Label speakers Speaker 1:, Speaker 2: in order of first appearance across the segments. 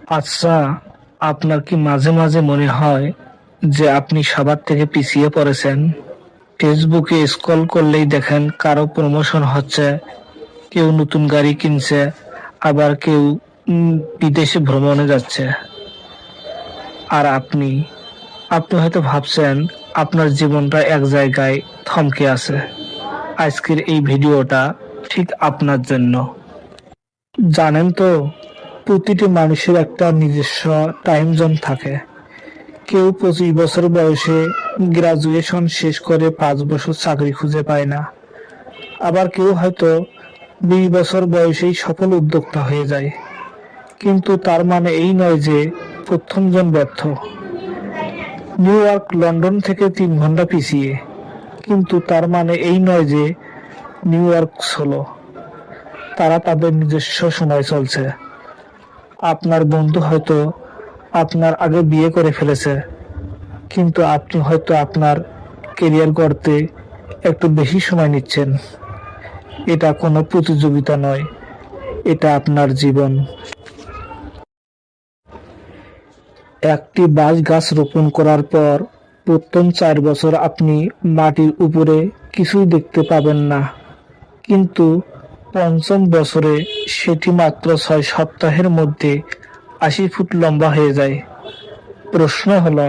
Speaker 1: আচ্ছা, আপনার কি মাঝে মাঝে মনে হয় যে আপনি সবার থেকে পিছিয়ে পড়েছেন? ফেসবুকে স্ক্রল করলেই দেখেন কারো প্রমোশন হচ্ছে, কেউ নতুন গাড়ি কিনছে, আবার কেউ বিদেশে ভ্রমণে যাচ্ছে। আর আপনি আপনি হয়তো ভাবছেন আপনার জীবনটা এক জায়গায় থমকে আছে। আজকের এই ভিডিওটা ঠিক আপনার জন্য। জানেন তো, প্রতিটি মানুষের একটা নিজস্ব টাইম জোন থাকে। কেউ 25 বছর বয়সে গ্রাজুয়েশন শেষ করে 5 বছর চাকরি খুঁজে পায় না। আবার কেউ হয়তো 20 বছর বয়সেই সফল উদ্যোক্তা হয়ে যায়। কিন্তু তার মানে এই নয় যে প্রথমজন ব্যর্থ। নিউ ইয়র্ক লন্ডন থেকে 3 ঘন্টা পিছিয়ে, কিন্তু তার মানে এই নয় যে নিউ ইয়র্ক হলো। তারা তাদের নিজস্ব সময় চলছে। আপনার বন্ধু হয়তো আপনার আগে বিয়ে করে ফেলেছে, কিন্তু আপনি হয়তো আপনার কেরিয়ার গড়তে একটু বেশি সময় নিচ্ছেন। এটা কোনো প্রতিযোগিতা নয়, এটা আপনার জীবন। একটি বাঁশ গাছ রোপণ করার পর প্রথম 4 বছর আপনি মাটির উপরে কিছুই দেখতে পাবেন না, কিন্তু পঞ্চম বছরে সেটি মাত্র 6 সপ্তাহের মধ্যে 80 ফুট লম্বা হয়ে যায়। প্রশ্ন হলো,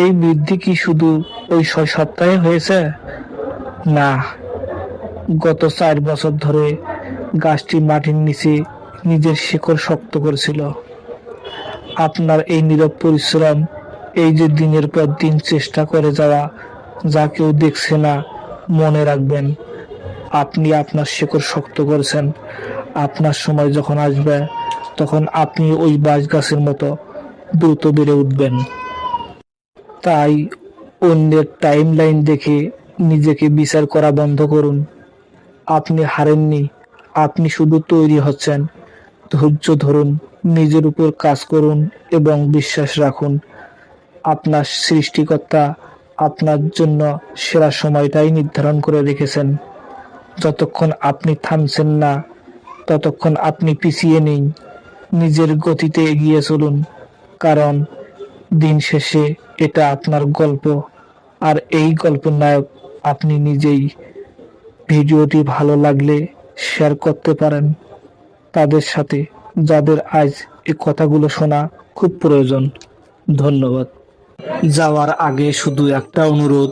Speaker 1: এই বৃদ্ধি কি শুধু ওই 6 সপ্তাহে হয়েছে? না, গত 4 বছর ধরে গাছটি মাটির নিচে নিজের শিকড় শক্ত করেছিল। আপনার এই নীরব পরিশ্রম, এই যে দিনের পর দিন চেষ্টা করে যাওয়া, যা কেউ দেখছে না, মনে রাখবেন, আপনি আপনার শিকড় শক্ত করেছেন। আপনার সময় যখন আসবে, তখন আপনি ওই বাঁশ গাছের মতো দ্রুত বেড়ে উঠবেন। তাই অন্যের টাইমলাইন দেখে নিজেকে বিচার করা বন্ধ করুন। আপনি হারেননি, আপনি শুধু তৈরি হচ্ছেন। ধৈর্য ধরুন, নিজের উপর কাজ করুন এবং বিশ্বাস রাখুন। আপনার সৃষ্টিকর্তা আপনার জন্য সেরা সময়টাই নির্ধারণ করে রেখেছেন। যতক্ষণ আপনি থামছেন না, ততক্ষণ আপনি পিছিয়ে নেই। নিজের গতিতে এগিয়ে চলুন, কারণ দিন শেষে এটা আপনার গল্প, আর এই গল্পের নায়ক আপনি নিজেই। ভিডিওটি ভালো লাগলে শেয়ার করতে পারেন তাদের সাথে, যাদের আজ এই কথাগুলো শোনা খুব প্রয়োজন। ধন্যবাদ। যাওয়ার আগে শুধু একটা অনুরোধ,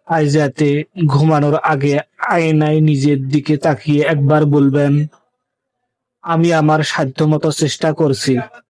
Speaker 1: আজ রাতে ঘুমানোর আগে আয়নায় নিজের দিকে তাকিয়ে একবার বলবেন, আমি আমার সাধ্যমতো চেষ্টা করছি।